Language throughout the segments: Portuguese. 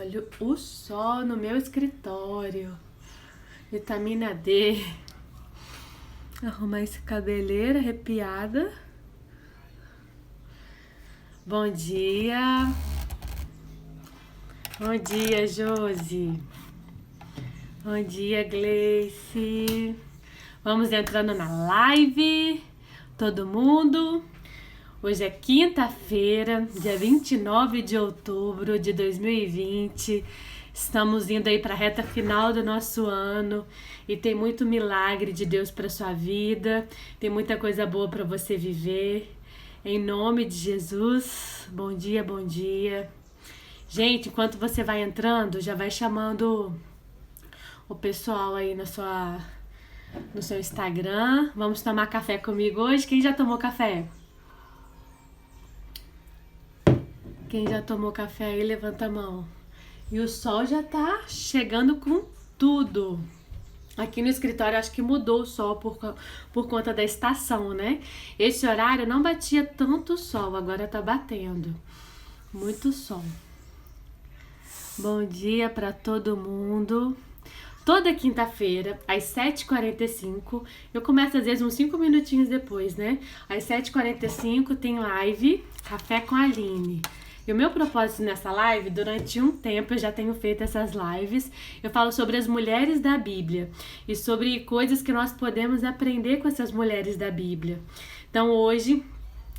Olha o sol no meu escritório. Vitamina D. Arrumar esse cabeleiro arrepiada. Bom dia. Bom dia, Josi. Bom dia, Gleice. Vamos entrando na live. Todo mundo. Hoje é quinta-feira, dia 29 de outubro de 2020. Estamos indo aí para a reta final do nosso ano e tem muito milagre de Deus para sua vida. Tem muita coisa boa para você viver. Em nome de Jesus. Bom dia, bom dia. Gente, enquanto você vai entrando, já vai chamando o pessoal aí no seu Instagram. Vamos tomar café comigo hoje. Quem já tomou café? Quem já tomou café aí, levanta a mão. E o sol já tá chegando com tudo. Aqui no escritório, acho que mudou o sol por conta da estação, né? Esse horário não batia tanto sol, agora tá batendo. Muito sol. Bom dia pra todo mundo. Toda quinta-feira, às 7h45, eu começo às vezes uns 5 minutinhos depois, né? Às 7h45 tem live Café com a Aline. E o meu propósito nessa live, durante um tempo eu já tenho feito essas lives, eu falo sobre as mulheres da Bíblia e sobre coisas que nós podemos aprender com essas mulheres da Bíblia. Então hoje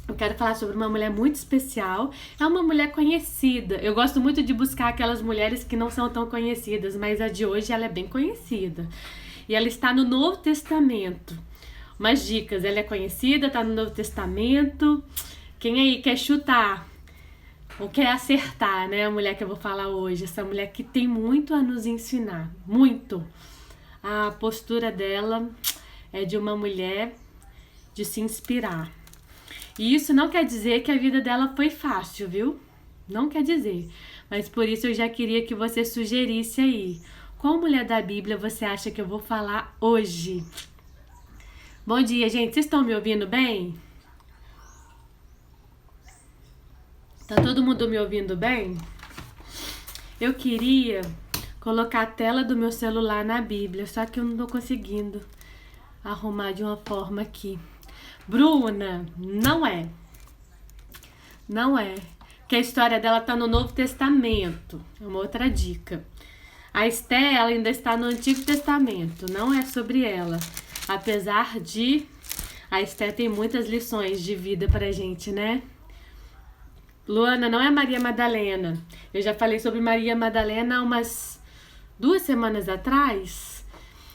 eu quero falar sobre uma mulher muito especial, é uma mulher conhecida. Eu gosto muito de buscar aquelas mulheres que não são tão conhecidas, mas a de hoje ela é bem conhecida. E ela está no Novo Testamento. Umas dicas, ela é conhecida, está no Novo Testamento. Quem aí quer chutar? Ou quer acertar, né? A mulher que eu vou falar hoje. Essa mulher que tem muito a nos ensinar. Muito. A postura dela é de uma mulher de se inspirar. E isso não quer dizer que a vida dela foi fácil, viu? Não quer dizer. Mas por isso eu já queria que você sugerisse aí. Qual mulher da Bíblia você acha que eu vou falar hoje? Bom dia, gente. Vocês estão me ouvindo bem? Tá todo mundo me ouvindo bem? Eu queria colocar a tela do meu celular na Bíblia, só que eu não tô conseguindo arrumar de uma forma aqui. Bruna, não é. Não é. Que a história dela tá no Novo Testamento. É uma outra dica. A Esther, ela ainda está no Antigo Testamento. Não é sobre ela. Apesar de... A Esther tem muitas lições de vida pra gente, né? Luana, não é Maria Madalena. Eu já falei sobre Maria Madalena umas 2 semanas atrás.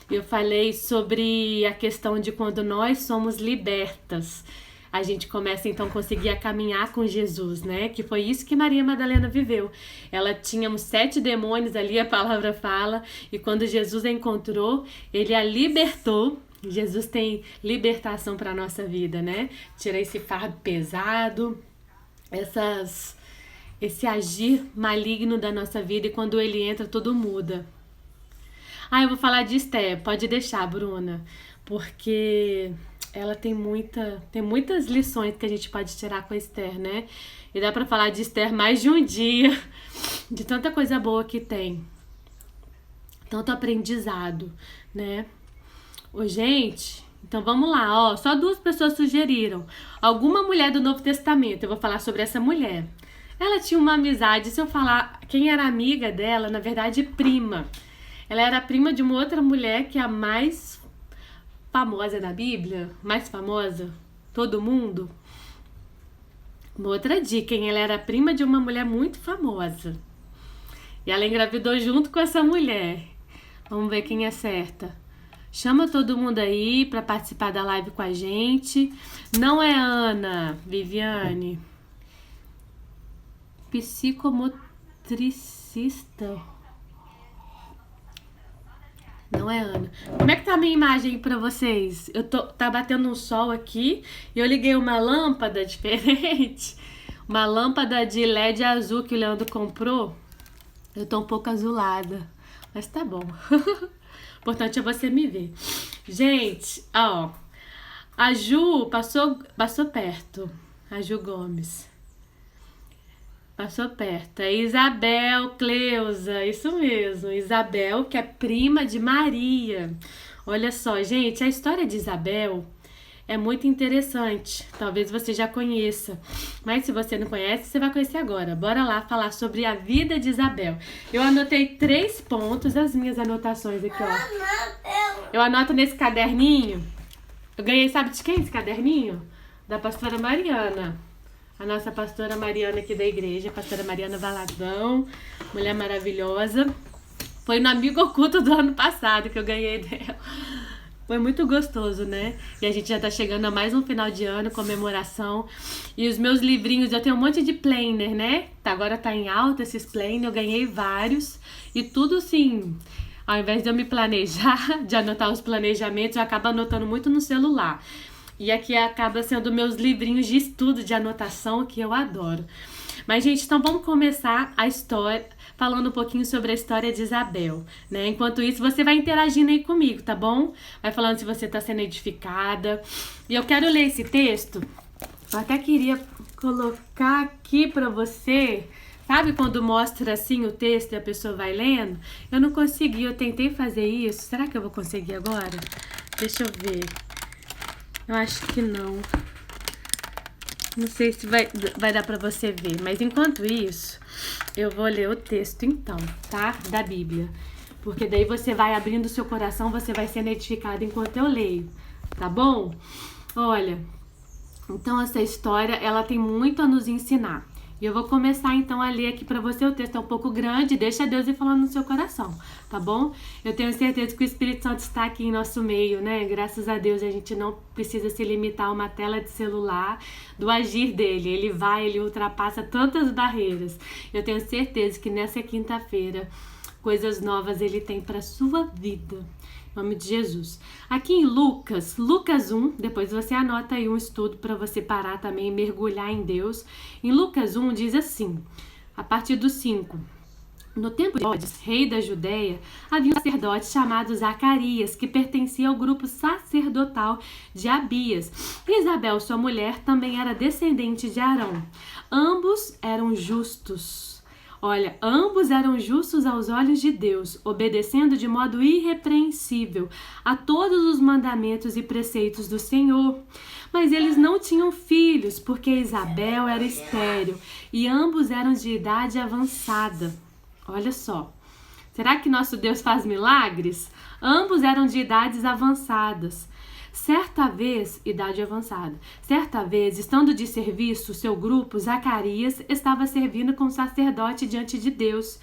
Eu falei sobre a questão de quando nós somos libertas. A gente começa então a conseguir a caminhar com Jesus, né? Que foi isso que Maria Madalena viveu. Ela tinha uns 7 demônios ali, a palavra fala. E quando Jesus a encontrou, ele a libertou. Jesus tem libertação para a nossa vida, né? Tira esse fardo pesado. Esse agir maligno da nossa vida, e quando ele entra, tudo muda. Eu vou falar de Esther, pode deixar, Bruna, porque ela tem muitas lições que a gente pode tirar com a Esther, né? E dá pra falar de Esther mais de um dia, de tanta coisa boa que tem, tanto aprendizado, né? Ô, gente... Então vamos lá, ó, só 2 pessoas sugeriram. Alguma mulher do Novo Testamento, eu vou falar sobre essa mulher. Ela tinha uma amizade, se eu falar quem era amiga dela, na verdade prima. Ela era prima de uma outra mulher que é a mais famosa da Bíblia, mais famosa, todo mundo. Uma outra dica, hein? Ela era prima de uma mulher muito famosa. E ela engravidou junto com essa mulher. Vamos ver quem acerta. Chama todo mundo aí para participar da live com a gente. Não é Ana, Viviane. Psicomotricista. Não é Ana. Como é que tá a minha imagem para vocês? Tá batendo um sol aqui e eu liguei uma lâmpada diferente. Uma lâmpada de LED azul que o Leandro comprou. Eu tô um pouco azulada, mas tá bom. O importante é você me ver. Gente, ó. A Ju passou perto. A Ju Gomes. Passou perto. É Isabel Cleusa, isso mesmo. Isabel, que é prima de Maria. Olha só, gente, a história de Isabel é muito interessante. Talvez você já conheça. Mas se você não conhece, você vai conhecer agora. Bora lá falar sobre a vida de Isabel. Eu anotei 3 pontos das minhas anotações aqui, ó. Eu anoto nesse caderninho. Eu ganhei, sabe de quem esse caderninho? Da pastora Mariana. A nossa pastora Mariana aqui da igreja, a pastora Mariana Valadão, mulher maravilhosa. Foi no Amigo Oculto do ano passado que eu ganhei dela. Foi muito gostoso, né? E a gente já tá chegando a mais um final de ano, comemoração. E os meus livrinhos, eu tenho um monte de planner, né? Agora tá em alta esses planner, eu ganhei vários. E tudo assim, ao invés de eu me planejar, de anotar os planejamentos, eu acabo anotando muito no celular. E aqui acaba sendo meus livrinhos de estudo, de anotação, que eu adoro. Mas, gente, então vamos começar a história, falando um pouquinho sobre a história de Isabel, né? Enquanto isso, você vai interagindo aí comigo, tá bom? Vai falando se você tá sendo edificada. E eu quero ler esse texto. Eu até queria colocar aqui pra você. Sabe quando mostra assim o texto e a pessoa vai lendo? Eu não consegui, eu tentei fazer isso. Será que eu vou conseguir agora? Deixa eu ver. Eu acho que não. Não sei se vai dar pra você ver. Mas enquanto isso, eu vou ler o texto então, tá? Da Bíblia. Porque daí você vai abrindo o seu coração, você vai sendo edificado enquanto eu leio. Tá bom? Olha, então essa história, ela tem muito a nos ensinar. E eu vou começar então a ler aqui pra você. O texto é um pouco grande, deixa Deus ir falando no seu coração, tá bom? Eu tenho certeza que o Espírito Santo está aqui em nosso meio, né? Graças a Deus a gente não precisa se limitar a uma tela de celular do agir dele. Ele ultrapassa tantas barreiras. Eu tenho certeza que nessa quinta-feira coisas novas ele tem pra sua vida. Em nome de Jesus. Aqui em Lucas 1, depois você anota aí um estudo para você parar também e mergulhar em Deus. Em Lucas 1 diz assim, a partir do 5. No tempo de Herodes, rei da Judéia, havia um sacerdote chamado Zacarias, que pertencia ao grupo sacerdotal de Abias. E Isabel, sua mulher, também era descendente de Arão. Ambos eram justos. Olha, ambos eram justos aos olhos de Deus, obedecendo de modo irrepreensível a todos os mandamentos e preceitos do Senhor. Mas eles não tinham filhos, porque Isabel era estéril e ambos eram de idade avançada. Olha só, será que nosso Deus faz milagres? Ambos eram de idades avançadas. Certa vez, estando de serviço, seu grupo, Zacarias, estava servindo como sacerdote diante de Deus.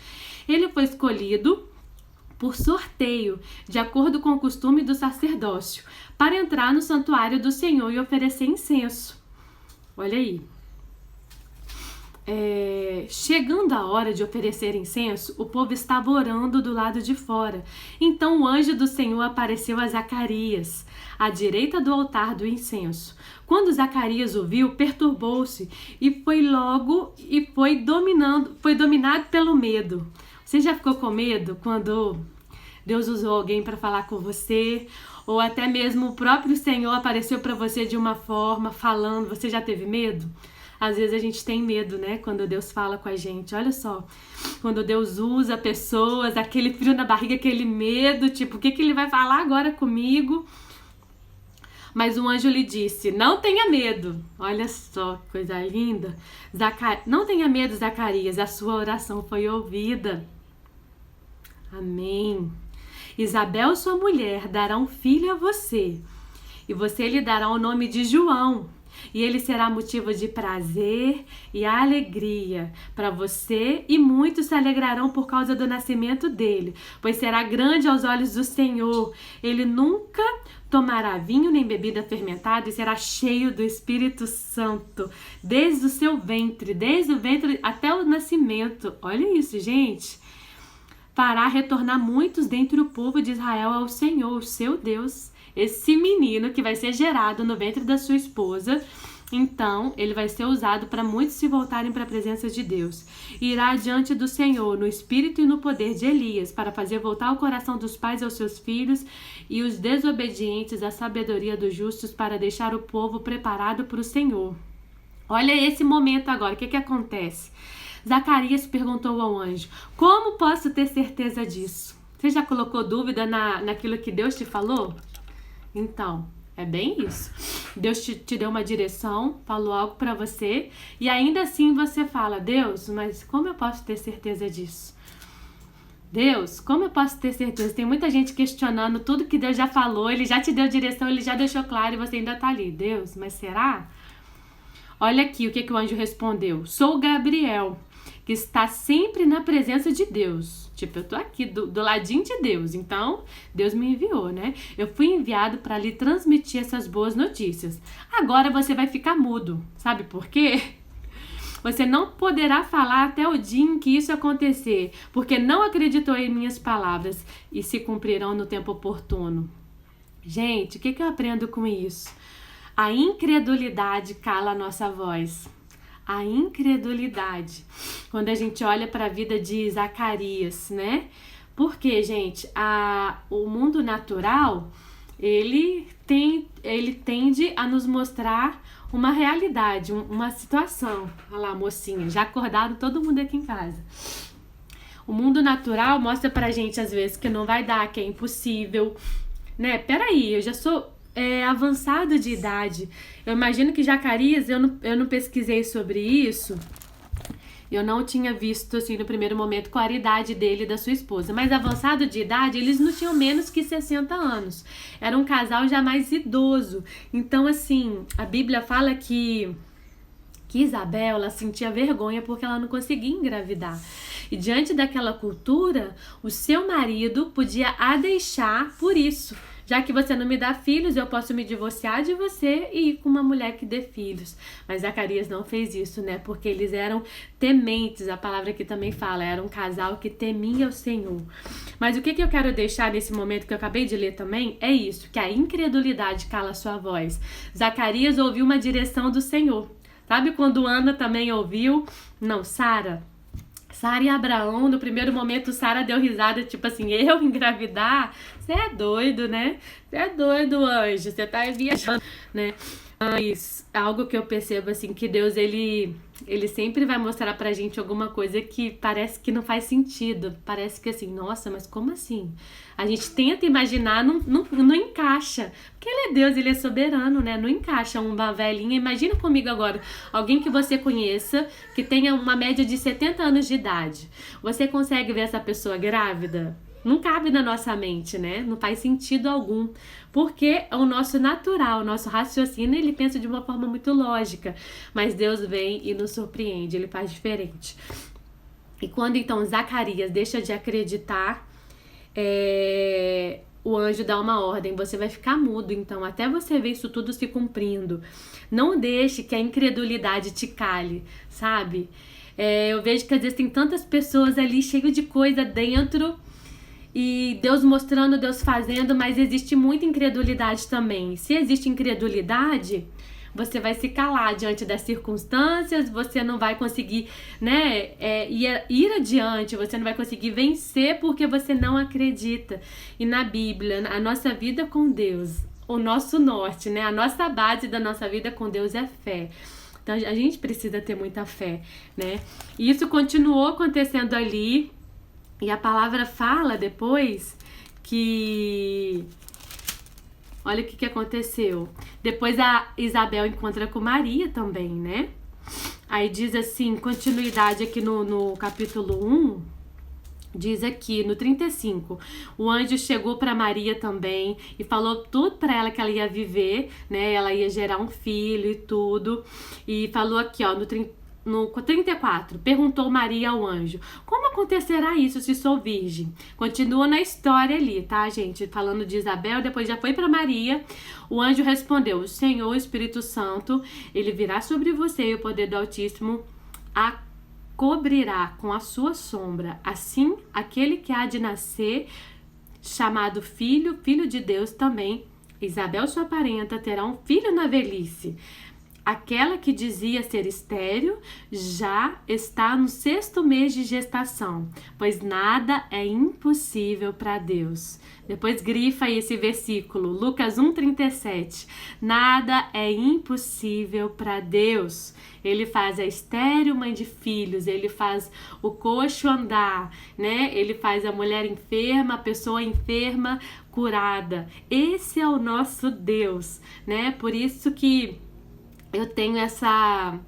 Ele foi escolhido por sorteio, de acordo com o costume do sacerdócio, para entrar no santuário do Senhor e oferecer incenso. Olha aí. Chegando a hora de oferecer incenso, o povo estava orando do lado de fora. Então o anjo do Senhor apareceu a Zacarias, à direita do altar do incenso. Quando Zacarias o viu, perturbou-se e foi dominado pelo medo. Você já ficou com medo quando Deus usou alguém para falar com você? Ou até mesmo o próprio Senhor apareceu para você de uma forma, falando, você já teve medo? Às vezes a gente tem medo, né? Quando Deus fala com a gente. Olha só, quando Deus usa pessoas, aquele frio na barriga, aquele medo, tipo, o que ele vai falar agora comigo? Mas o anjo lhe disse, não tenha medo. Olha só, que coisa linda. Não tenha medo, Zacarias, a sua oração foi ouvida. Amém. Isabel, sua mulher, dará um filho a você, e você lhe dará o nome de João. E ele será motivo de prazer e alegria para você, e muitos se alegrarão por causa do nascimento dele, pois será grande aos olhos do Senhor. Ele nunca tomará vinho nem bebida fermentada e será cheio do Espírito Santo, desde o ventre até o nascimento. Olha isso, gente. Fará retornar muitos dentre o povo de Israel ao Senhor, seu Deus. Esse menino que vai ser gerado no ventre da sua esposa, então ele vai ser usado para muitos se voltarem para a presença de Deus. Irá diante do Senhor no espírito e no poder de Elias, para fazer voltar o coração dos pais aos seus filhos e os desobedientes à sabedoria dos justos, para deixar o povo preparado para o Senhor. Olha esse momento agora, o que acontece? Zacarias perguntou ao anjo: como posso ter certeza disso? Você já colocou dúvida naquilo que Deus te falou? Então, é bem isso. Deus te deu uma direção, falou algo para você, e ainda assim você fala: Deus, mas como eu posso ter certeza disso? Deus, como eu posso ter certeza? Tem muita gente questionando tudo que Deus já falou, Ele já te deu direção, Ele já deixou claro e você ainda tá ali. Deus, mas será? Olha aqui o que o anjo respondeu. Sou Gabriel, que está sempre na presença de Deus. Tipo, eu tô aqui do ladinho de Deus, então Deus me enviou, né? Eu fui enviado para lhe transmitir essas boas notícias. Agora você vai ficar mudo. Sabe por quê? Você não poderá falar até o dia em que isso acontecer, porque não acreditou em minhas palavras e se cumprirão no tempo oportuno. Gente, o que eu aprendo com isso? A incredulidade cala a nossa voz. A incredulidade. Quando a gente olha para a vida de Zacarias, né? Porque, gente, o mundo natural, ele tende a nos mostrar uma realidade, uma situação. Olha lá, mocinha, já acordaram todo mundo aqui em casa. O mundo natural mostra pra gente, às vezes, que não vai dar, que é impossível, né? Peraí, eu já sou avançado de idade. Eu imagino que Zacarias, eu não pesquisei sobre isso. Eu não tinha visto, assim, no primeiro momento, qual era a idade dele e da sua esposa. Mas avançado de idade, eles não tinham menos que 60 anos. Era um casal já mais idoso. Então, assim, a Bíblia fala que Isabel, ela sentia vergonha porque ela não conseguia engravidar. E diante daquela cultura, o seu marido podia a deixar por isso. Já que você não me dá filhos, eu posso me divorciar de você e ir com uma mulher que dê filhos. Mas Zacarias não fez isso, né? Porque eles eram tementes, a palavra aqui também fala, era um casal que temia o Senhor. Mas o que eu quero deixar nesse momento que eu acabei de ler também é isso, que a incredulidade cala a sua voz. Zacarias ouviu uma direção do Senhor. Sabe quando Ana também ouviu? Não, Sara e Abraão, no primeiro momento, Sara deu risada, tipo assim, eu engravidar? Você é doido, né? Você é doido, anjo, você tá viajando, né? Mas algo que eu percebo, assim, que Deus, ele sempre vai mostrar pra gente alguma coisa que parece que não faz sentido. Parece que assim, nossa, mas como assim? A gente tenta imaginar, não encaixa. Porque Ele é Deus, Ele é soberano, né? Não encaixa uma velhinha. Imagina comigo agora, alguém que você conheça, que tenha uma média de 70 anos de idade. Você consegue ver essa pessoa grávida? Não cabe na nossa mente, né? Não faz sentido algum. Porque é o nosso natural, o nosso raciocínio, ele pensa de uma forma muito lógica. Mas Deus vem e nos surpreende, Ele faz diferente. E quando então Zacarias deixa de acreditar, o anjo dá uma ordem, você vai ficar mudo, então, até você ver isso tudo se cumprindo. Não deixe que a incredulidade te cale, sabe? Eu vejo que às vezes tem tantas pessoas ali cheias de coisa dentro, e Deus mostrando, Deus fazendo, mas existe muita incredulidade também. Se existe incredulidade, você vai se calar diante das circunstâncias, você não vai conseguir, né, ir adiante, você não vai conseguir vencer porque você não acredita. E na Bíblia, a nossa vida com Deus, o nosso norte, né, a nossa base da nossa vida com Deus é fé. Então a gente precisa ter muita fé, né? E isso continuou acontecendo ali. E a palavra fala depois que... Olha o que aconteceu. Depois a Isabel encontra com Maria também, né? Aí diz assim, continuidade aqui no capítulo 1, diz aqui no 35, o anjo chegou para Maria também e falou tudo para ela que ela ia viver, né? Ela ia gerar um filho e tudo. E falou aqui, ó, no 34, perguntou Maria ao anjo, como acontecerá isso se sou virgem? Continua na história ali, tá, gente? Falando de Isabel, depois já foi para Maria. O anjo respondeu, o Senhor, o Espírito Santo, ele virá sobre você e o poder do Altíssimo a cobrirá com a sua sombra. Assim, aquele que há de nascer, chamado filho de Deus também, Isabel, sua parenta, terá um filho na velhice. Aquela que dizia ser estéril já está no 6º mês de gestação, pois nada é impossível para Deus. Depois grifa aí esse versículo, Lucas 1,37. Nada é impossível para Deus. Ele faz a estéril mãe de filhos, ele faz o coxo andar, né? Ele faz a mulher enferma, a pessoa enferma curada. Esse é o nosso Deus, né? Por isso que eu tenho essa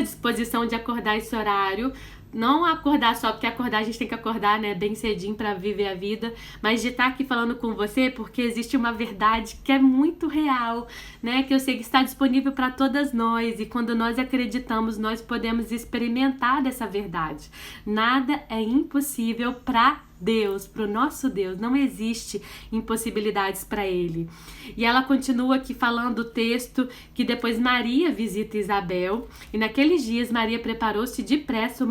disposição de acordar esse horário. Não acordar só porque acordar a gente tem que acordar, né, bem cedinho para viver a vida, mas de estar aqui falando com você porque existe uma verdade que é muito real, né, que eu sei que está disponível para todas nós, e quando nós acreditamos, nós podemos experimentar dessa verdade. Nada é impossível para Deus, para o nosso Deus, não existe impossibilidades para Ele. E ela continua aqui falando o texto que depois Maria visita Isabel, e naqueles dias Maria preparou-se depressa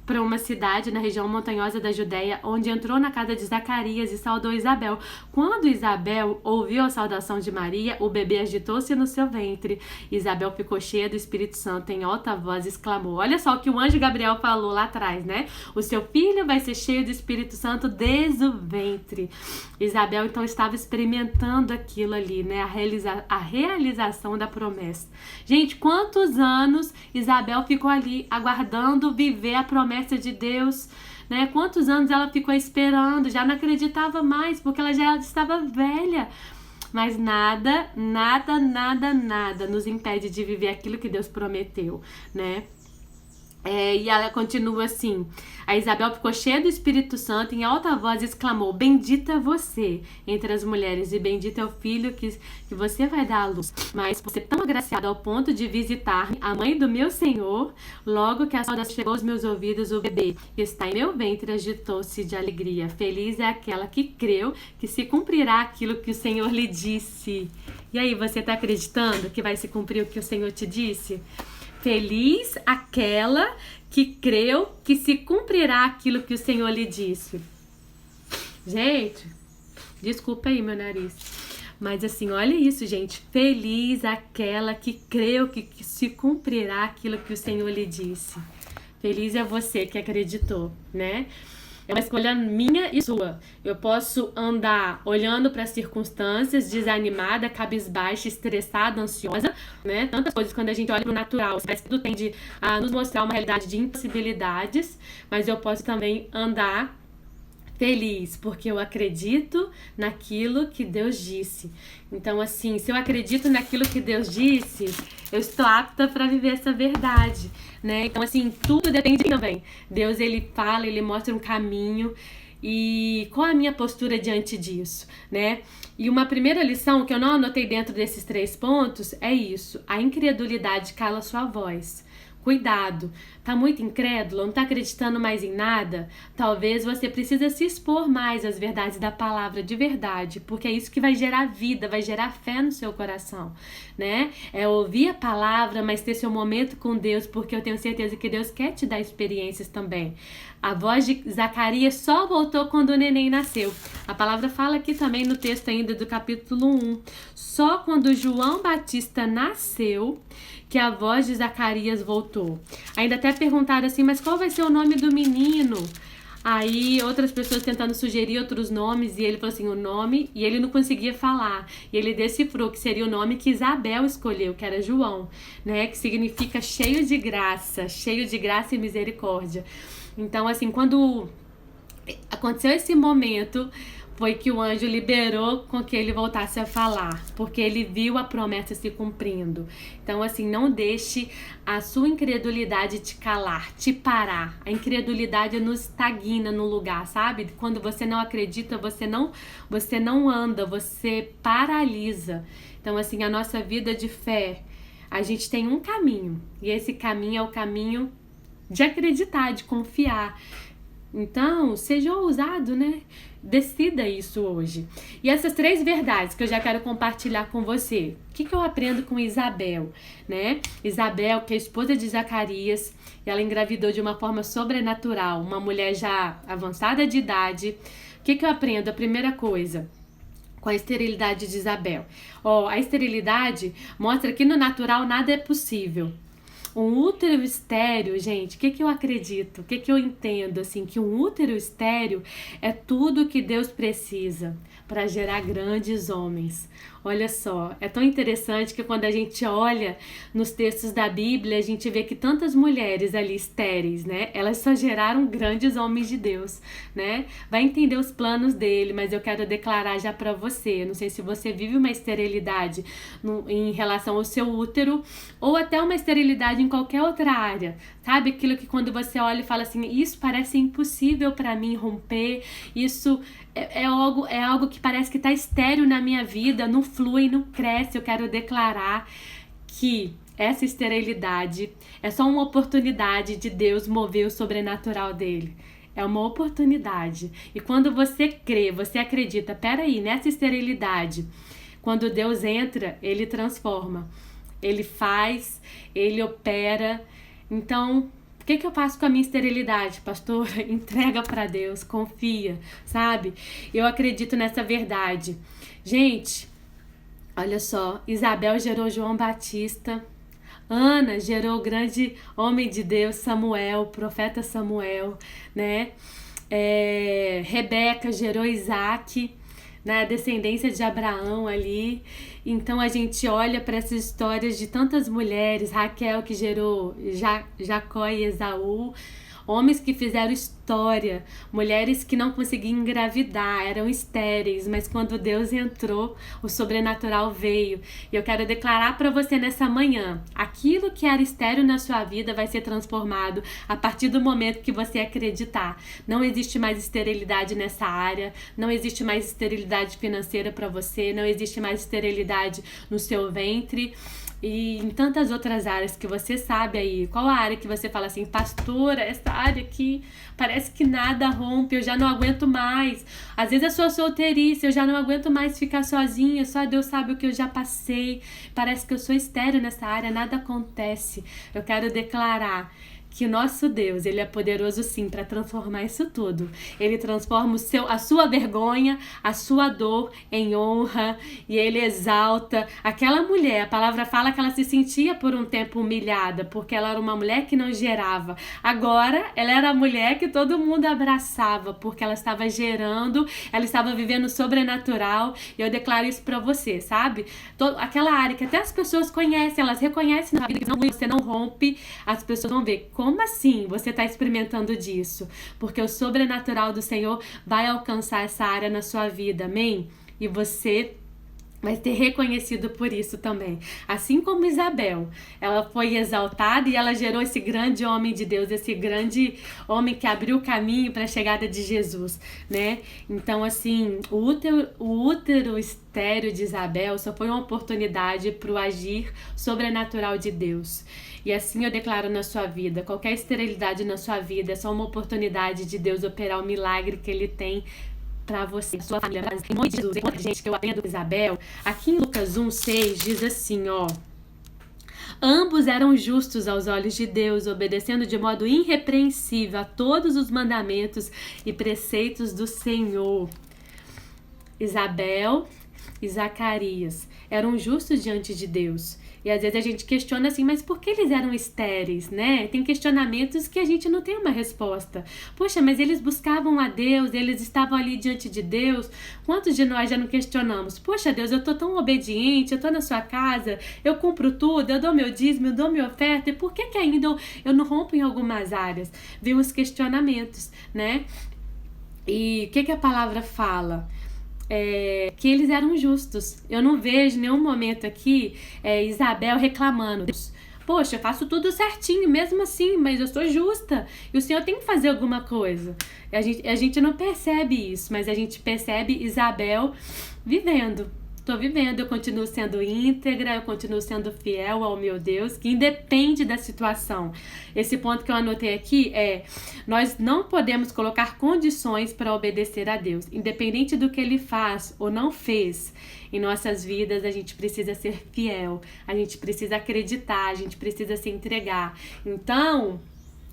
para uma cidade na região montanhosa da Judéia, onde entrou na casa de Zacarias e saudou Isabel. Quando Isabel ouviu a saudação de Maria, o bebê agitou-se no seu ventre. Isabel ficou cheia do Espírito Santo, em alta voz exclamou. Olha só o que o anjo Gabriel falou lá atrás, né? O seu filho vai ser cheio do Espírito Santo desde o ventre. Isabel então estava experimentando aquilo ali, né? A realização da promessa. Gente, quantos anos Isabel ficou ali aguardando viver a promessa de Deus, né? Quantos anos ela ficou esperando, já não acreditava mais, porque ela já estava velha. Mas nada nos impede de viver aquilo que Deus prometeu, né? E ela continua assim. A Isabel ficou cheia do Espírito Santo, em alta voz exclamou: bendita você entre as mulheres, e bendito é o filho que você vai dar à luz. Mas por ser tão agraciada ao ponto de visitar-me, a mãe do meu Senhor, logo que a saudação chegou aos meus ouvidos, o bebê que está em meu ventre agitou-se de alegria. Feliz é aquela que creu que se cumprirá aquilo que o Senhor lhe disse. E aí, você está acreditando que vai se cumprir o que o Senhor te disse? Feliz aquela que creu que se cumprirá aquilo que o Senhor lhe disse. Gente, desculpa aí meu nariz. Mas assim, olha isso, gente. Feliz aquela que creu que se cumprirá aquilo que o Senhor lhe disse. Feliz é você que acreditou, né? É uma escolha minha e sua. Eu posso andar olhando para as circunstâncias, desanimada, cabisbaixa, estressada, ansiosa, né? Tantas coisas quando a gente olha para o natural. Parece que tudo tende a nos mostrar uma realidade de impossibilidades, mas eu posso também andar feliz, porque eu acredito naquilo que Deus disse. Então, assim, se eu acredito naquilo que Deus disse, eu estou apta para viver essa verdade, né? Então, assim, tudo depende de mim também. Deus, ele fala, ele mostra um caminho. E qual a minha postura diante disso, né? E uma primeira lição que eu não anotei dentro desses 3 pontos é isso: a incredulidade cala sua voz. Cuidado, tá muito incrédulo, não tá acreditando mais em nada? Talvez você precisa se expor mais às verdades da palavra de verdade, porque é isso que vai gerar vida, vai gerar fé no seu coração, né? É ouvir a palavra, mas ter seu momento com Deus, porque eu tenho certeza que Deus quer te dar experiências também. A voz de Zacarias só voltou quando o neném nasceu. A palavra fala aqui também no texto ainda do capítulo 1. Só quando João Batista nasceu que a voz de Zacarias voltou. Ainda até perguntaram assim, mas qual vai ser o nome do menino? Aí outras pessoas tentando sugerir outros nomes, e ele falou assim, o nome, e ele não conseguia falar. E ele decifrou que seria o nome que Isabel escolheu, que era João, né? Que significa cheio de graça e misericórdia. Então, assim, quando aconteceu esse momento, foi que o anjo liberou com que ele voltasse a falar, porque ele viu a promessa se cumprindo. Então, assim, não deixe a sua incredulidade te calar, te parar. A incredulidade nos estagna no lugar, sabe? Quando você não acredita, você não anda, você paralisa. Então, assim, a nossa vida de fé, a gente tem um caminho, e esse caminho é o caminho de acreditar, de confiar. Então, seja ousado, né? Decida isso hoje. E essas 3 verdades que eu já quero compartilhar com você. O que eu aprendo com Isabel, né? Isabel, que é esposa de Zacarias, ela engravidou de uma forma sobrenatural, uma mulher já avançada de idade. O que eu aprendo? A primeira coisa: com a esterilidade de Isabel. A esterilidade mostra que no natural nada é possível. Um útero estéril, gente, o que eu acredito? O que eu entendo? Assim, que um útero estéril é tudo que Deus precisa para gerar grandes homens. Olha só, é tão interessante que quando a gente olha nos textos da Bíblia, a gente vê que tantas mulheres ali estéreis, né? Elas só geraram grandes homens de Deus, né? Vai entender os planos dele, mas eu quero declarar já para você. Não sei se você vive uma esterilidade em relação ao seu útero ou até uma esterilidade em qualquer outra área. Sabe aquilo que quando você olha e fala assim, isso parece impossível para mim romper, isso é algo que parece que está estéril na minha vida, não flui, não cresce. Eu quero declarar que essa esterilidade é só uma oportunidade de Deus mover o sobrenatural dele. É uma oportunidade. E quando você crê, você acredita, peraí, nessa esterilidade, quando Deus entra, ele transforma. Ele faz, ele opera. Então, o que eu faço com a minha esterilidade, pastora? Entrega para Deus, confia, sabe? Eu acredito nessa verdade. Gente, olha só, Isabel gerou João Batista, Ana gerou o grande homem de Deus, Samuel, profeta Samuel, né? Rebeca gerou Isaac, na descendência de Abraão ali. Então a gente olha para essas histórias de tantas mulheres, Raquel que gerou Jacó e Esaú, homens que fizeram história, mulheres que não conseguiam engravidar, eram estéreis, mas quando Deus entrou, o sobrenatural veio. E eu quero declarar para você nessa manhã, aquilo que era estéril na sua vida vai ser transformado a partir do momento que você acreditar. Não existe mais esterilidade nessa área, não existe mais esterilidade financeira para você, não existe mais esterilidade no seu ventre. E em tantas outras áreas que você sabe aí, qual a área que você fala assim, pastora, essa área aqui parece que nada rompe, eu já não aguento mais. Às vezes a sua solteirice, eu já não aguento mais ficar sozinha, só Deus sabe o que eu já passei, parece que eu sou estéril nessa área, nada acontece. Eu quero declarar que o nosso Deus, ele é poderoso sim para transformar isso tudo. Ele transforma a sua vergonha, a sua dor em honra, e ele exalta aquela mulher. A palavra fala que ela se sentia por um tempo humilhada, porque ela era uma mulher que não gerava. Agora, ela era a mulher que todo mundo abraçava, porque ela estava gerando, ela estava vivendo o sobrenatural. E eu declaro isso para você, sabe? Aquela área que até as pessoas conhecem, elas reconhecem na vida que você não rompe, as pessoas vão ver, como assim você está experimentando disso? Porque o sobrenatural do Senhor vai alcançar essa área na sua vida, amém? E você vai ser reconhecido por isso também. Assim como Isabel, ela foi exaltada e ela gerou esse grande homem de Deus, esse grande homem que abriu o caminho para a chegada de Jesus, né? Então, assim, o útero estéril de Isabel só foi uma oportunidade para o agir sobrenatural de Deus. E assim eu declaro na sua vida, qualquer esterilidade na sua vida é só uma oportunidade de Deus operar o milagre que Ele tem para você, sua família. Em nome de Jesus, tem muita gente que eu aprendo com Isabel. Aqui em Lucas 1:6 diz assim, ambos eram justos aos olhos de Deus, obedecendo de modo irrepreensível a todos os mandamentos e preceitos do Senhor. Isabel e Zacarias eram justos diante de Deus. E às vezes a gente questiona assim, mas por que eles eram estéreis, né? Tem questionamentos que a gente não tem uma resposta. Poxa, mas eles buscavam a Deus, eles estavam ali diante de Deus. Quantos de nós já não questionamos? Poxa, Deus, eu tô tão obediente, eu tô na sua casa, eu cumpro tudo, eu dou meu dízimo, eu dou minha oferta, e por que ainda eu não rompo em algumas áreas? Vem os questionamentos, né? E o que a palavra fala? Que eles eram justos. Eu não vejo nenhum momento aqui Isabel reclamando. Poxa, eu faço tudo certinho, mesmo assim, mas eu sou justa. E o Senhor tem que fazer alguma coisa. A gente não percebe isso, mas a gente percebe Isabel vivendo. Tô vivendo, eu continuo sendo íntegra, eu continuo sendo fiel ao meu Deus, que independe da situação. Esse ponto que eu anotei aqui nós não podemos colocar condições para obedecer a Deus. Independente do que Ele faz ou não fez em nossas vidas, a gente precisa ser fiel, a gente precisa acreditar, a gente precisa se entregar. Então,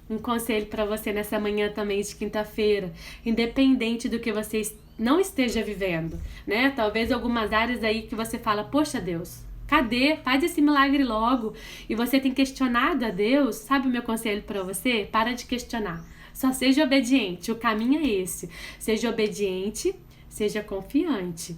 um conselho para você nessa manhã também de quinta-feira, independente do que você não esteja vivendo, né? Talvez algumas áreas aí que você fala, poxa Deus, cadê? Faz esse milagre logo. E você tem questionado a Deus. Sabe o meu conselho para você? Para de questionar. Só seja obediente. O caminho é esse. Seja obediente, seja confiante.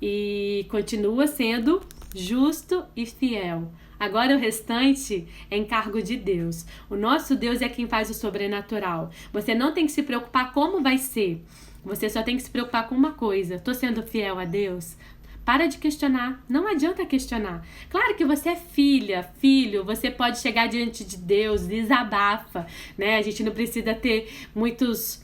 E continua sendo justo e fiel. Agora o restante é encargo de Deus. O nosso Deus é quem faz o sobrenatural. Você não tem que se preocupar como vai ser. Você só tem que se preocupar com uma coisa. Estou sendo fiel a Deus? Para de questionar. Não adianta questionar. Claro que você é filha, filho. Você pode chegar diante de Deus, desabafa, né? A gente não precisa ter muitos...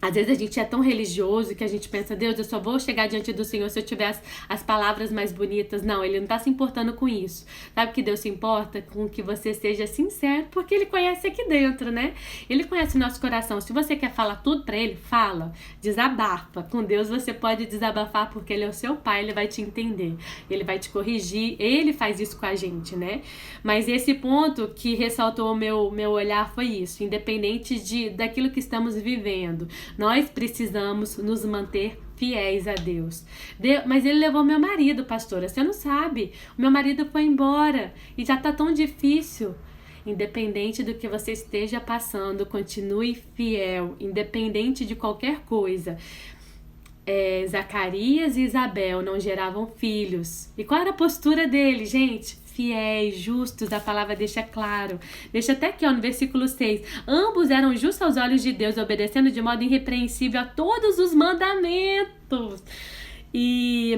Às vezes a gente é tão religioso que a gente pensa, Deus, eu só vou chegar diante do Senhor se eu tiver as palavras mais bonitas. Não, Ele não está se importando com isso. Sabe que Deus se importa com que você seja sincero, porque Ele conhece aqui dentro, né? Ele conhece o nosso coração. Se você quer falar tudo para Ele, fala, desabafa. Com Deus você pode desabafar porque Ele é o seu Pai, Ele vai te entender, Ele vai te corrigir, Ele faz isso com a gente, né? Mas esse ponto que ressaltou o meu olhar foi isso, independente daquilo que estamos vivendo. Nós precisamos nos manter fiéis a Deus. Mas ele levou meu marido, pastora. Você não sabe. O meu marido foi embora e já tá tão difícil. Independente do que você esteja passando, continue fiel, independente de qualquer coisa. Zacarias e Isabel não geravam filhos. E qual era a postura dele, gente? Fiéis, justos, a palavra deixa claro. Deixa até aqui, no versículo 6. Ambos eram justos aos olhos de Deus, obedecendo de modo irrepreensível a todos os mandamentos.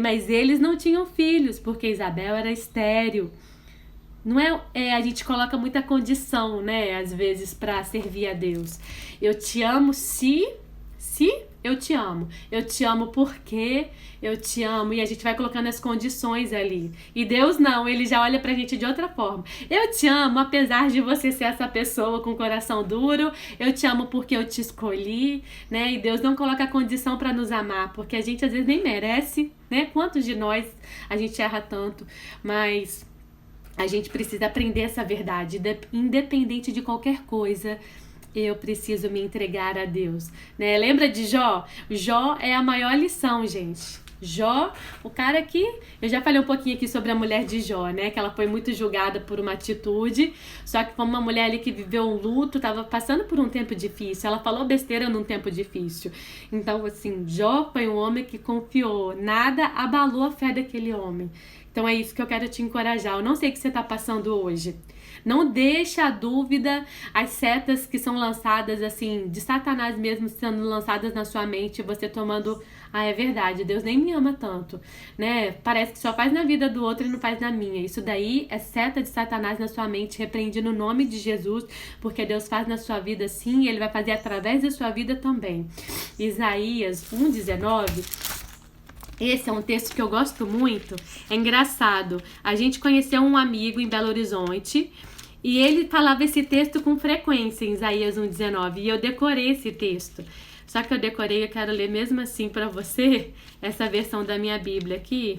Mas eles não tinham filhos, porque Isabel era estéril. Não a gente coloca muita condição, né, às vezes, para servir a Deus. Eu te amo se eu te amo. Eu te amo porque eu te amo. E a gente vai colocando as condições ali. E Deus não, Ele já olha pra gente de outra forma. Eu te amo apesar de você ser essa pessoa com coração duro. Eu te amo porque eu te escolhi, né? E Deus não coloca condição pra nos amar, porque a gente às vezes nem merece, né? Quantos de nós a gente erra tanto, mas a gente precisa aprender essa verdade, independente de qualquer coisa. Eu preciso me entregar a Deus, né? Lembra de Jó? Jó é a maior lição, gente. Jó, o cara que... Eu já falei um pouquinho aqui sobre a mulher de Jó, né? Que ela foi muito julgada por uma atitude. Só que como uma mulher ali que viveu um luto, tava passando por um tempo difícil. Ela falou besteira num tempo difícil. Então, assim, Jó foi um homem que confiou. Nada abalou a fé daquele homem. Então é isso que eu quero te encorajar. Eu não sei o que você tá passando hoje. Não deixa a dúvida, as setas que são lançadas, assim, de Satanás mesmo sendo lançadas na sua mente, você tomando, é verdade, Deus nem me ama tanto, né? Parece que só faz na vida do outro e não faz na minha. Isso daí é seta de Satanás na sua mente, repreende no nome de Jesus, porque Deus faz na sua vida sim, e Ele vai fazer através da sua vida também. Isaías 1:19. Esse é um texto que eu gosto muito. É engraçado. A gente conheceu um amigo em Belo Horizonte e ele falava esse texto com frequência em Isaías 1:19. E eu decorei esse texto. Só que eu decorei, eu quero ler mesmo assim para você essa versão da minha Bíblia aqui.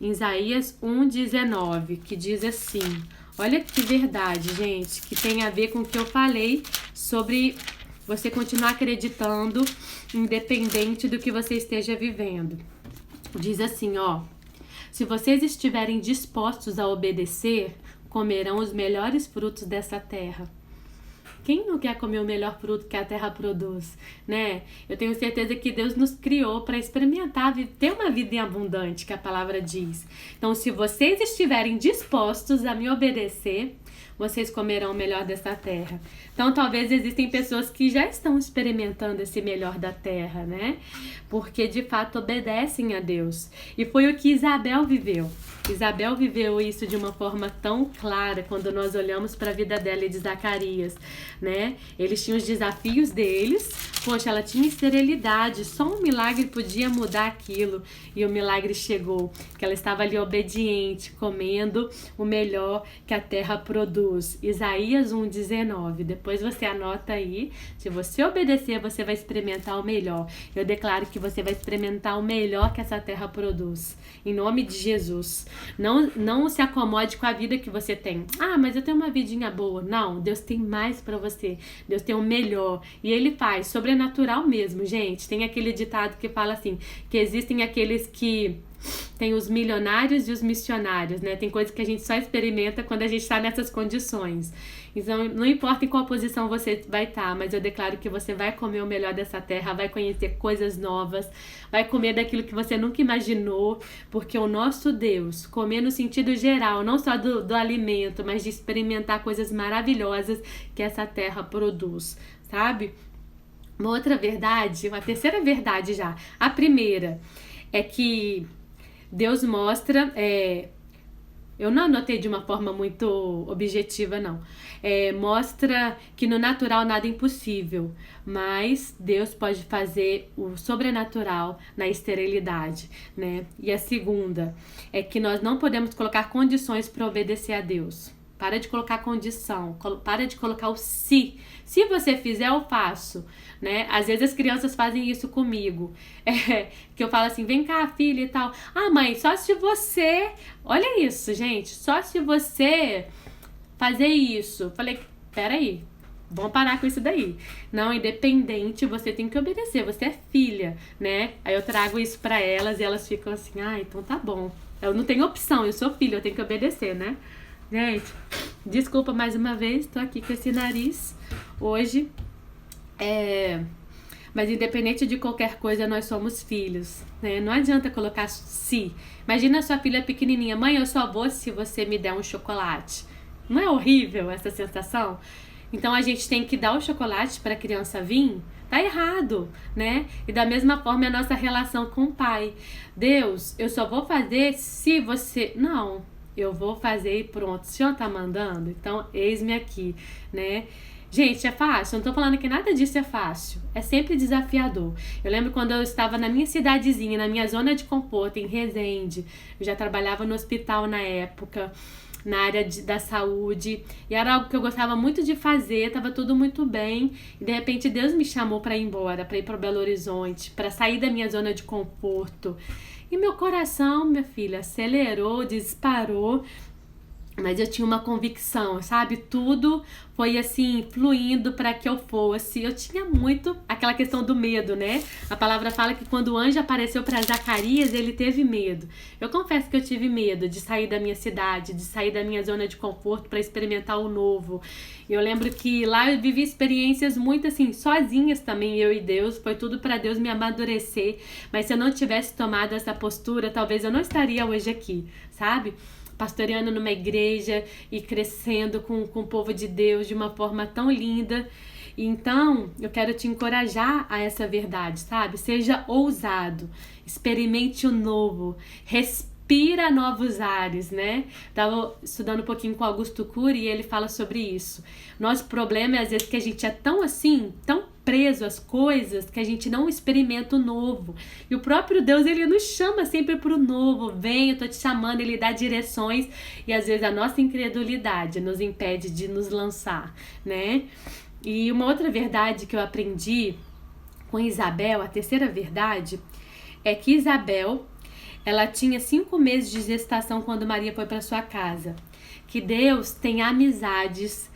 Em Isaías 1:19, que diz assim. Olha que verdade, gente, que tem a ver com o que eu falei sobre você continuar acreditando, independente do que você esteja vivendo. Diz assim, ó: se vocês estiverem dispostos a obedecer, comerão os melhores frutos dessa terra. Quem não quer comer o melhor fruto que a terra produz, né? Eu tenho certeza que Deus nos criou para experimentar, ter uma vida em abundante, que a palavra diz. Então, se vocês estiverem dispostos a me obedecer, vocês comerão o melhor dessa terra. Então, talvez existem pessoas que já estão experimentando esse melhor da terra, né? Porque, de fato, obedecem a Deus. E foi o que Isabel viveu. Isabel viveu isso de uma forma tão clara quando nós olhamos para a vida dela e de Zacarias, né? Eles tinham os desafios deles. Poxa, ela tinha esterilidade. Só um milagre podia mudar aquilo. E o milagre chegou. Que ela estava ali obediente, comendo o melhor que a terra produz. Isaías 1:19. Depois você anota aí. Se você obedecer, você vai experimentar o melhor. Eu declaro que você vai experimentar o melhor que essa terra produz. Em nome de Jesus. Não se acomode com a vida que você tem. Ah, mas eu tenho uma vidinha boa. Não, Deus tem mais para você. Deus tem o melhor. E Ele faz. Sobre sobrenatural mesmo, gente. Tem aquele ditado que fala assim, que existem aqueles que tem os milionários e os missionários, né? Tem coisas que a gente só experimenta quando a gente está nessas condições. Então, não importa em qual posição você vai estar, mas eu declaro que você vai comer o melhor dessa terra, vai conhecer coisas novas, vai comer daquilo que você nunca imaginou, porque o nosso Deus, comer no sentido geral, não só do alimento, mas de experimentar coisas maravilhosas que essa terra produz, sabe? Uma outra verdade, uma terceira verdade já. A primeira é que Deus mostra, eu não anotei de uma forma muito objetiva, não. Mostra que no natural nada é impossível, mas Deus pode fazer o sobrenatural na esterilidade, né? E a segunda é que nós não podemos colocar condições para obedecer a Deus. Para de colocar condição, para de colocar o se. Se você fizer, eu faço, né? Às vezes as crianças fazem isso comigo. Que eu falo assim, vem cá, filha e tal. Ah, mãe, só se você... Olha isso, gente. Só se você fazer isso. Falei, peraí, vamos parar com isso daí. Não, independente, você tem que obedecer. Você é filha, né? Aí eu trago isso pra elas e elas ficam assim, ah, então tá bom. Eu não tenho opção, eu sou filha, eu tenho que obedecer, né? Gente, desculpa mais uma vez, tô aqui com esse nariz hoje. Mas independente de qualquer coisa, nós somos filhos, né? Não adianta colocar se. Imagina a sua filha pequenininha, mãe, eu só vou se você me der um chocolate. Não é horrível essa sensação? Então a gente tem que dar o chocolate para a criança vir? Tá errado, né? E da mesma forma é a nossa relação com o pai. Deus, eu só vou fazer se você... Não, eu vou fazer e pronto. O Senhor tá mandando? Então, eis-me aqui, né? Gente, é fácil? Eu não tô falando que nada disso é fácil. É sempre desafiador. Eu lembro quando eu estava na minha cidadezinha, na minha zona de conforto, em Resende. Eu já trabalhava no hospital na época, na área da saúde. E era algo que eu gostava muito de fazer, tava tudo muito bem. E de repente Deus me chamou para ir embora, para ir para Belo Horizonte, para sair da minha zona de conforto. E meu coração, minha filha, acelerou, disparou, mas eu tinha uma convicção, sabe? Tudo foi assim, fluindo para que eu fosse. Eu tinha muito aquela questão do medo, né? A palavra fala que quando o anjo apareceu para Zacarias, ele teve medo. Eu confesso que eu tive medo de sair da minha cidade, de sair da minha zona de conforto para experimentar o novo. Eu lembro que lá eu vivi experiências muito assim, sozinhas também, eu e Deus. Foi tudo para Deus me amadurecer. Mas se eu não tivesse tomado essa postura, talvez eu não estaria hoje aqui, sabe? Pastoreando numa igreja e crescendo com o povo de Deus de uma forma tão linda. Então, eu quero te encorajar a essa verdade, sabe? Seja ousado, experimente o novo, respira novos ares, né? Tava estudando um pouquinho com Augusto Cury e ele fala sobre isso. Nosso problema é às vezes que a gente é tão assim, tão preso às coisas que a gente não experimenta o novo. E o próprio Deus, ele nos chama sempre para o novo. Vem, eu tô te chamando, ele dá direções. E às vezes a nossa incredulidade nos impede de nos lançar, né? E uma outra verdade que eu aprendi com Isabel, a terceira verdade, é que Isabel, ela tinha 5 meses de gestação quando Maria foi para sua casa. Que Deus tem amizades.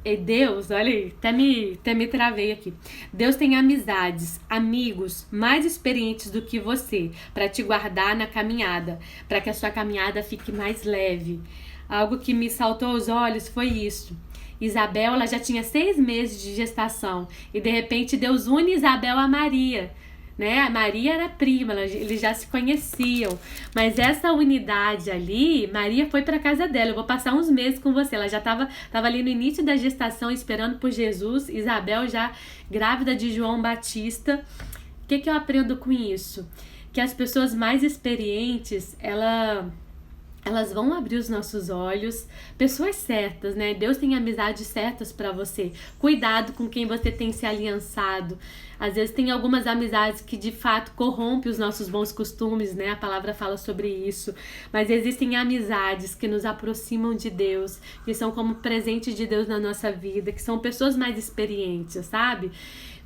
E Deus, olha aí, até me travei aqui. Deus tem amizades, amigos mais experientes do que você para te guardar na caminhada, para que a sua caminhada fique mais leve. Algo que me saltou aos olhos foi isso. Isabel, ela já tinha 6 meses de gestação e de repente Deus une Isabel a Maria, né? A Maria era prima, eles já se conheciam, mas essa unidade ali, Maria foi para casa dela, eu vou passar uns meses com você. Ela já estava ali no início da gestação esperando por Jesus, Isabel já grávida de João Batista. O que eu aprendo com isso? Que as pessoas mais experientes, elas vão abrir os nossos olhos, pessoas certas, né? Deus tem amizades certas para você. Cuidado com quem você tem se aliançado. Às vezes tem algumas amizades que de fato corrompem os nossos bons costumes, né? A palavra fala sobre isso. Mas existem amizades que nos aproximam de Deus, que são como presente de Deus na nossa vida, que são pessoas mais experientes, sabe?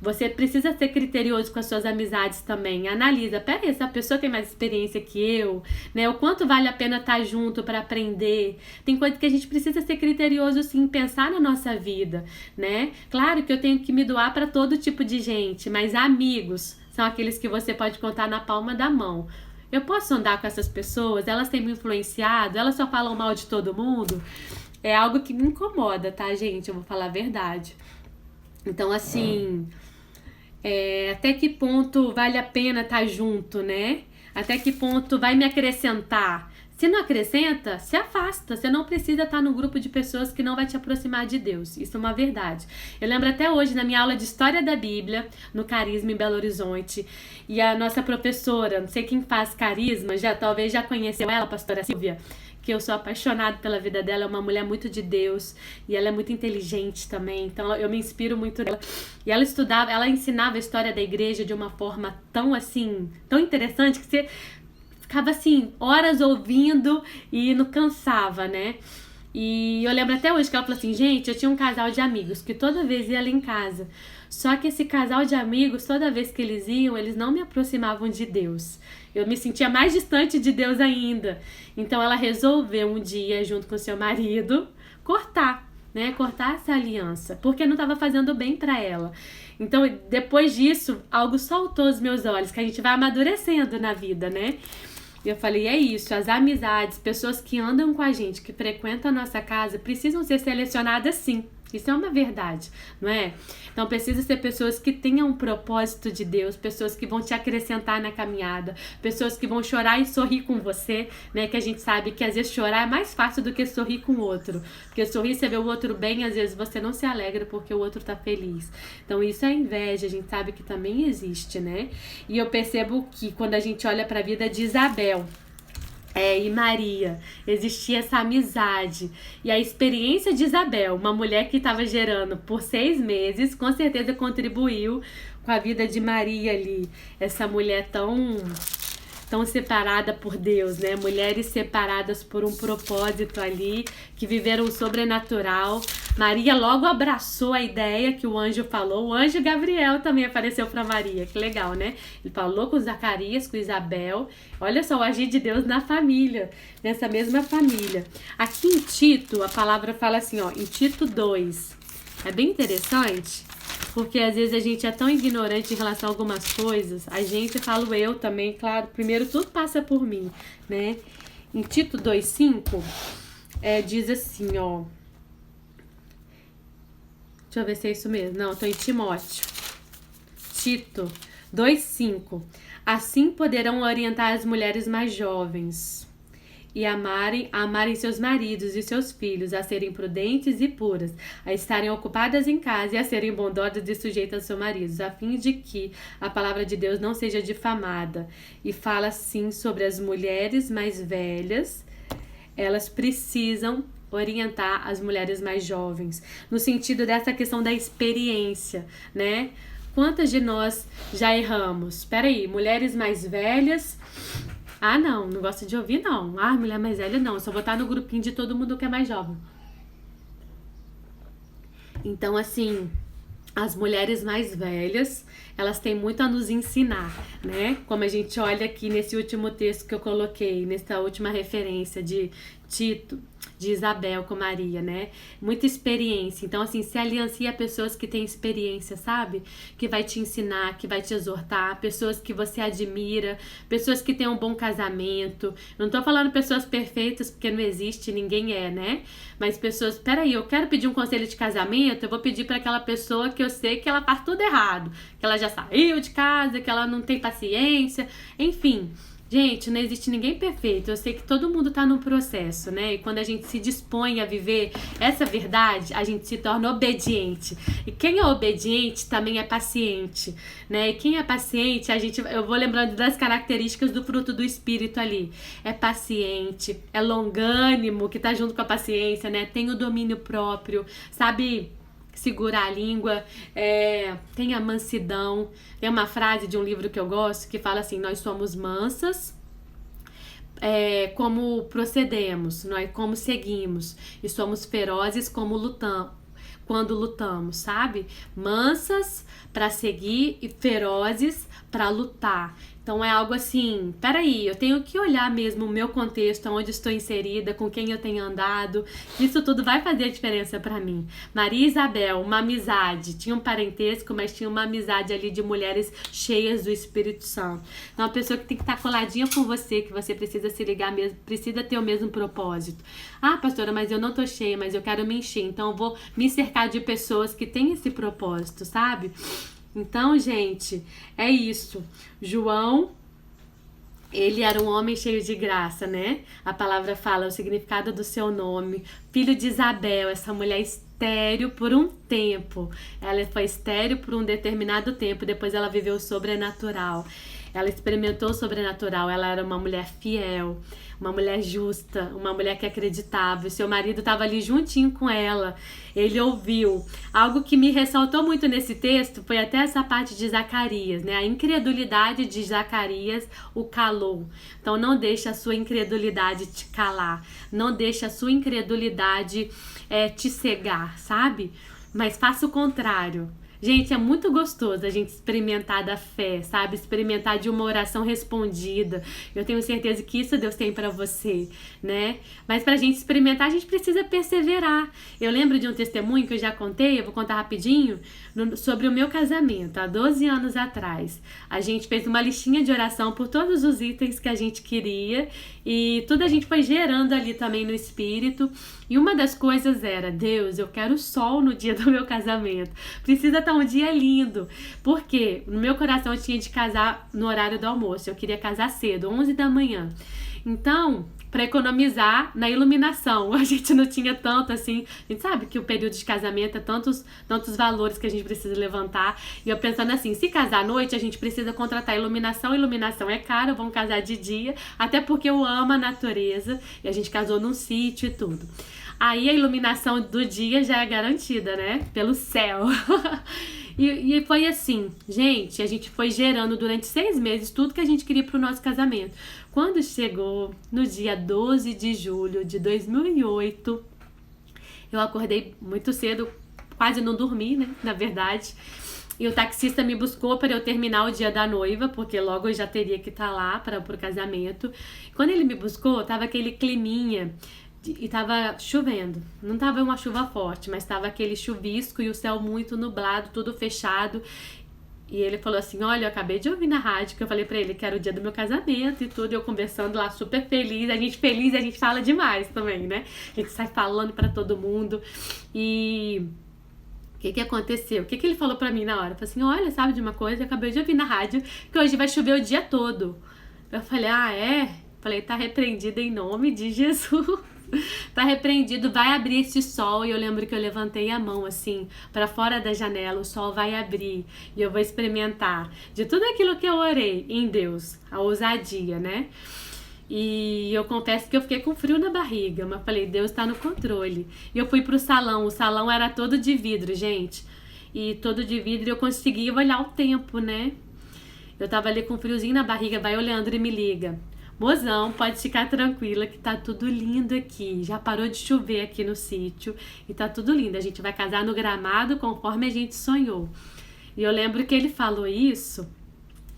Você precisa ser criterioso com as suas amizades também. Analisa, peraí, essa pessoa tem mais experiência que eu, né? O quanto vale a pena estar junto para aprender. Tem coisa que a gente precisa ser criterioso, sim, pensar na nossa vida, né? Claro que eu tenho que me doar para todo tipo de gente, mas amigos são aqueles que você pode contar na palma da mão. Eu posso andar com essas pessoas? Elas têm me influenciado? Elas só falam mal de todo mundo? É algo que me incomoda, tá, gente? Eu vou falar a verdade. Então, assim, até que ponto vale a pena estar junto, né? Até que ponto vai me acrescentar? Se não acrescenta, se afasta. Você não precisa estar num grupo de pessoas que não vai te aproximar de Deus. Isso é uma verdade. Eu lembro até hoje, na minha aula de História da Bíblia, no Carisma em Belo Horizonte, e a nossa professora, não sei quem faz Carisma, talvez já conheceu ela, a pastora Silvia, que eu sou apaixonada pela vida dela, é uma mulher muito de Deus, e ela é muito inteligente também, então eu me inspiro muito nela. E ela ensinava a história da igreja de uma forma tão assim, tão interessante, que você ficava assim, horas ouvindo e não cansava, né? E eu lembro até hoje que ela falou assim, gente, eu tinha um casal de amigos que toda vez ia lá em casa. Só que esse casal de amigos, toda vez que eles iam, eles não me aproximavam de Deus. Eu me sentia mais distante de Deus ainda. Então ela resolveu um dia, junto com seu marido, cortar essa aliança, porque não estava fazendo bem para ela. Então, depois disso, algo saltou aos meus olhos, que a gente vai amadurecendo na vida, né? E eu falei, é isso, as amizades, pessoas que andam com a gente, que frequentam a nossa casa, precisam ser selecionadas sim. Isso é uma verdade, não é? Então precisa ser pessoas que tenham um propósito de Deus, pessoas que vão te acrescentar na caminhada, pessoas que vão chorar e sorrir com você, né? Que a gente sabe que às vezes chorar é mais fácil do que sorrir com o outro. Porque sorrir, você vê o outro bem, às vezes você não se alegra porque o outro tá feliz. Então isso é inveja, a gente sabe que também existe, né? E eu percebo que quando a gente olha para a vida de Isabel, e Maria, existia essa amizade. E a experiência de Isabel, uma mulher que estava gerando por 6 meses, com certeza contribuiu com a vida de Maria ali. Essa mulher tão separada por Deus, né? Mulheres separadas por um propósito ali, que viveram o sobrenatural. Maria logo abraçou a ideia que o anjo falou. O anjo Gabriel também apareceu para Maria. Que legal, né? Ele falou com Zacarias, com Isabel. Olha só o agir de Deus na família, nessa mesma família. Aqui em Tito, a palavra fala assim, ó, em Tito 2. É bem interessante, porque às vezes a gente é tão ignorante em relação a algumas coisas. A gente, falo eu também, claro, primeiro tudo passa por mim, né? Em Tito 2:5, diz assim, ó. Deixa eu ver se é isso mesmo. Não, eu tô em Timóteo. Tito 2:5. Assim poderão orientar as mulheres mais jovens e amarem seus maridos e seus filhos, a serem prudentes e puras, a estarem ocupadas em casa e a serem bondosas e sujeitas aos seus maridos, a fim de que a palavra de Deus não seja difamada. E fala assim sobre as mulheres mais velhas, elas precisam orientar as mulheres mais jovens, no sentido dessa questão da experiência, né? Quantas de nós já erramos? Peraí, mulheres mais velhas... Ah, não gosto de ouvir, não. Ah, mulher mais velha, não. Só vou estar no grupinho de todo mundo que é mais jovem. Então, assim, as mulheres mais velhas, elas têm muito a nos ensinar, né? Como a gente olha aqui nesse último texto que eu coloquei, nessa última referência de Tito, de Isabel com Maria, né? Muita experiência. Então, assim, se aliancie a pessoas que têm experiência, sabe? Que vai te ensinar, que vai te exortar, pessoas que você admira, pessoas que têm um bom casamento. Não tô falando pessoas perfeitas, porque não existe, ninguém é, né? Mas pessoas, peraí, eu quero pedir um conselho de casamento, eu vou pedir para aquela pessoa que eu sei que ela faz tudo errado, que ela já saiu de casa, que ela não tem paciência, enfim... Gente, não existe ninguém perfeito. Eu sei que todo mundo tá num processo, né? E quando a gente se dispõe a viver essa verdade, a gente se torna obediente. E quem é obediente também é paciente, né? E quem é paciente, eu vou lembrando das características do fruto do Espírito ali. É paciente, é longânimo, que tá junto com a paciência, né? Tem o domínio próprio, sabe... segurar a língua, tem a mansidão. Tem uma frase de um livro que eu gosto que fala assim: nós somos mansas como procedemos, nós como seguimos, e somos ferozes como lutamos. quando lutamos, sabe? Mansas para seguir e ferozes para lutar. Então é algo assim, peraí, eu tenho que olhar mesmo o meu contexto, onde estou inserida, com quem eu tenho andado. Isso tudo vai fazer a diferença para mim. Maria e Isabel, uma amizade, tinha um parentesco, mas tinha uma amizade ali de mulheres cheias do Espírito Santo. Então uma pessoa que tem que estar coladinha com você, que você precisa se ligar mesmo, precisa ter o mesmo propósito. Ah, pastora, mas eu não tô cheia, mas eu quero me encher, então eu vou me cercar de pessoas que têm esse propósito, sabe? Então, gente, é isso. João, ele era um homem cheio de graça, né? A palavra fala o significado do seu nome. Filho de Isabel, essa mulher estéril por um tempo. Ela foi estéril por um determinado tempo, depois ela viveu o sobrenatural. Ela experimentou o sobrenatural, ela era uma mulher fiel, uma mulher justa, uma mulher que acreditava. O seu marido estava ali juntinho com ela, ele ouviu. Algo que me ressaltou muito nesse texto foi até essa parte de Zacarias, né? A incredulidade de Zacarias o calou. Então não deixe a sua incredulidade te calar, não deixe a sua incredulidade te cegar, sabe? Mas faça o contrário. Gente, é muito gostoso a gente experimentar da fé, sabe? Experimentar de uma oração respondida. Eu tenho certeza que isso Deus tem pra você, né? Mas pra gente experimentar, a gente precisa perseverar. Eu lembro de um testemunho que eu já contei, eu vou contar rapidinho, sobre o meu casamento, há 12 anos atrás. A gente fez uma listinha de oração por todos os itens que a gente queria e tudo a gente foi gerando ali também no espírito. E uma das coisas era, Deus, eu quero sol no dia do meu casamento. Precisa estar um dia lindo. Porque no meu coração eu tinha de casar no horário do almoço. Eu queria casar cedo, 11 da manhã. Então, para economizar na iluminação, a gente não tinha tanto assim. A gente sabe que o período de casamento é tantos valores que a gente precisa levantar. E eu pensando assim, se casar à noite, a gente precisa contratar iluminação. Iluminação é caro, vamos casar de dia. Até porque eu amo a natureza. E a gente casou num sítio e tudo. Aí a iluminação do dia já é garantida, né? Pelo céu. E foi assim, gente, a gente foi gerando durante 6 meses tudo que a gente queria pro nosso casamento. Quando chegou no dia 12 de julho de 2008, eu acordei muito cedo, quase não dormi, né? Na verdade. E o taxista me buscou para eu terminar o dia da noiva, porque logo eu já teria que estar lá pro casamento. Quando ele me buscou, tava aquele climinha e tava chovendo. Não tava uma chuva forte, mas tava aquele chuvisco e o céu muito nublado, tudo fechado. E ele falou assim, olha, eu acabei de ouvir na rádio que eu falei pra ele que era o dia do meu casamento e tudo, e eu conversando lá super feliz, a gente fala demais também, né? A gente sai falando pra todo mundo. E o que aconteceu? O que ele falou pra mim na hora? Eu falei assim, olha, sabe de uma coisa? Eu acabei de ouvir na rádio que hoje vai chover o dia todo. Eu falei, ah, é? Falei, tá repreendido em nome de Jesus. Tá repreendido, vai abrir esse sol. E eu lembro que eu levantei a mão assim para fora da janela, o sol vai abrir e eu vou experimentar de tudo aquilo que eu orei em Deus, a ousadia, né? E eu confesso que eu fiquei com frio na barriga, mas falei, Deus tá no controle. E eu fui pro salão, o salão era todo de vidro, gente, e todo de vidro, e eu conseguia olhar o tempo, né? Eu tava ali com friozinho na barriga, vai o Leandro e me liga, mozão, pode ficar tranquila que tá tudo lindo aqui. Já parou de chover aqui no sítio e tá tudo lindo. A gente vai casar no gramado conforme a gente sonhou. E eu lembro que ele falou isso,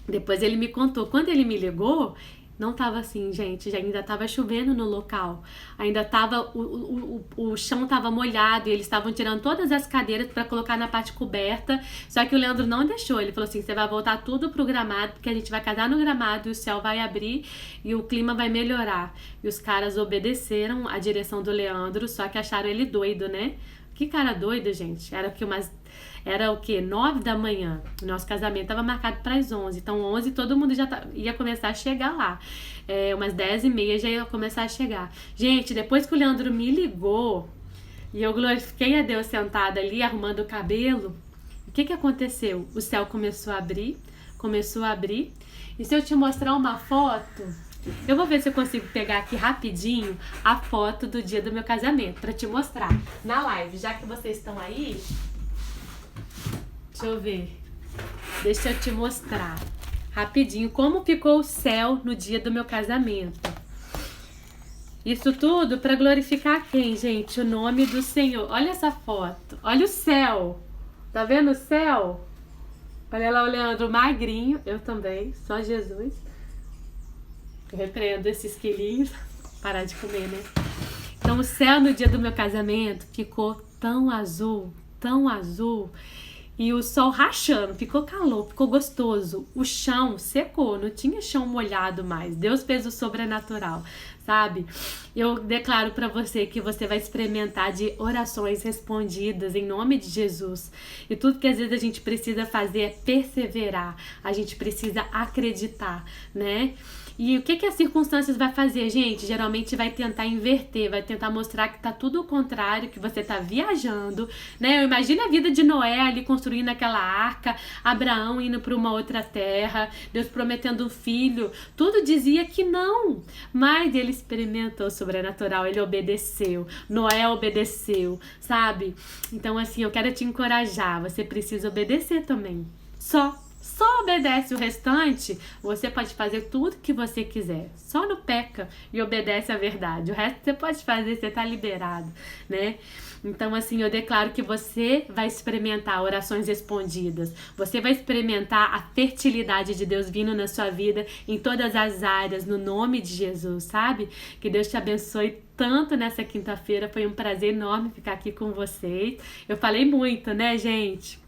depois ele me contou. Quando ele me ligou, não tava assim, gente, já ainda tava chovendo no local. Ainda tava, o chão tava molhado e eles estavam tirando todas as cadeiras para colocar na parte coberta. Só que o Leandro não deixou. Ele falou assim, você vai voltar tudo pro gramado, porque a gente vai casar no gramado e o céu vai abrir e o clima vai melhorar. E os caras obedeceram a direção do Leandro, só que acharam ele doido, né? Que cara doido, gente. Era o quê? 9 da manhã. O nosso casamento estava marcado para as 11. Então, 11 todo mundo já ia começar a chegar lá. Umas 10h30 já ia começar a chegar. Gente, depois que o Leandro me ligou e eu glorifiquei a Deus sentada ali, arrumando o cabelo, o que aconteceu? O céu começou a abrir. E se eu te mostrar uma foto, eu vou ver se eu consigo pegar aqui rapidinho a foto do dia do meu casamento para te mostrar na live, já que vocês estão aí. Deixa eu ver. Deixa eu te mostrar rapidinho como ficou o céu no dia do meu casamento. Isso tudo para glorificar quem, gente? O nome do Senhor. Olha essa foto. Olha o céu. Tá vendo o céu? Olha lá o Leandro magrinho. Eu também. Só Jesus. Eu repreendo esses quilinhos. Parar de comer, né? Então o céu no dia do meu casamento ficou tão azul. Tão azul. E o sol rachando, ficou calor, ficou gostoso. O chão secou, não tinha chão molhado mais. Deus fez o sobrenatural, sabe? Eu declaro para você que você vai experimentar de orações respondidas em nome de Jesus. E tudo que às vezes a gente precisa fazer é perseverar. A gente precisa acreditar, né? E o que as circunstâncias vai fazer, gente? Geralmente vai tentar inverter, vai tentar mostrar que tá tudo o contrário, que você tá viajando, né? Eu imagino a vida de Noé ali construindo aquela arca, Abraão indo para uma outra terra, Deus prometendo um filho. Tudo dizia que não, mas ele experimentou o sobrenatural, ele obedeceu. Noé obedeceu, sabe? Então assim, eu quero te encorajar, você precisa obedecer também. Só obedece o restante, você pode fazer tudo que você quiser. Só não peca e obedece a verdade. O resto você pode fazer, você tá liberado, né? Então assim, eu declaro que você vai experimentar orações respondidas. Você vai experimentar a fertilidade de Deus vindo na sua vida em todas as áreas, no nome de Jesus, sabe? Que Deus te abençoe tanto nessa quinta-feira. Foi um prazer enorme ficar aqui com vocês. Eu falei muito, né, gente?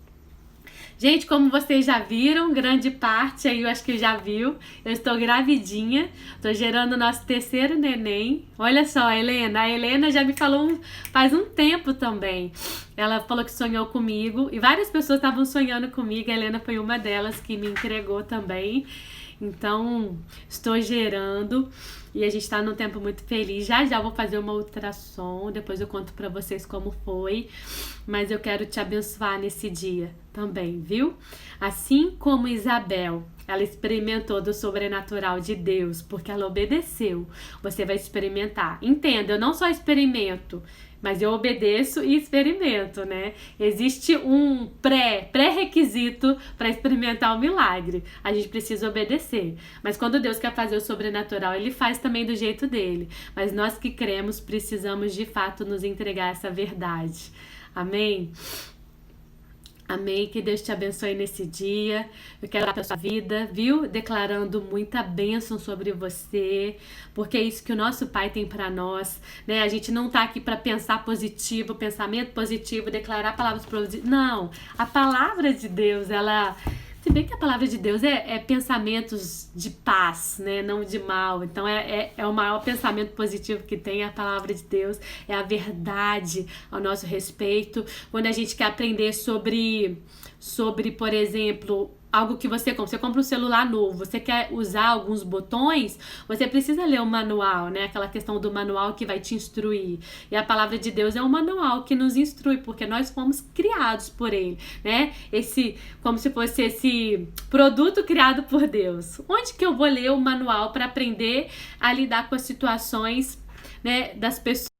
Gente, como vocês já viram, grande parte aí eu acho que já viu, eu estou gravidinha, estou gerando o nosso terceiro neném. Olha só, a Helena já me falou faz um tempo também. Ela falou que sonhou comigo e várias pessoas estavam sonhando comigo, a Helena foi uma delas que me entregou também. Então, estou gerando e a gente tá num tempo muito feliz. Já vou fazer uma ultrassom, depois eu conto pra vocês como foi. Mas eu quero te abençoar nesse dia também, viu? Assim como Isabel, ela experimentou do sobrenatural de Deus, porque ela obedeceu. Você vai experimentar. Entenda, eu não só experimento, mas eu obedeço e experimento, né? Existe um pré-requisito para experimentar o milagre. A gente precisa obedecer. Mas quando Deus quer fazer o sobrenatural, Ele faz também do jeito dele. Mas nós que cremos precisamos de fato nos entregar essa verdade. Amém? Amém, que Deus te abençoe nesse dia. Eu quero orar pela sua vida, viu? Declarando muita bênção sobre você, porque é isso que o nosso Pai tem para nós, né? A gente não tá aqui para pensar positivo, pensamento positivo, declarar palavras positivas. Não, a palavra de Deus, ela... Se bem que a palavra de Deus é pensamentos de paz, né? Não de mal. Então é o maior pensamento positivo que tem, a palavra de Deus. É a verdade ao nosso respeito. Quando a gente quer aprender sobre por exemplo, algo que você compra um celular novo, você quer usar alguns botões, você precisa ler o manual, né? Aquela questão do manual que vai te instruir. E a palavra de Deus é um manual que nos instrui, porque nós fomos criados por Ele, né? Como se fosse esse produto criado por Deus. Onde que eu vou ler o manual para aprender a lidar com as situações, né, das pessoas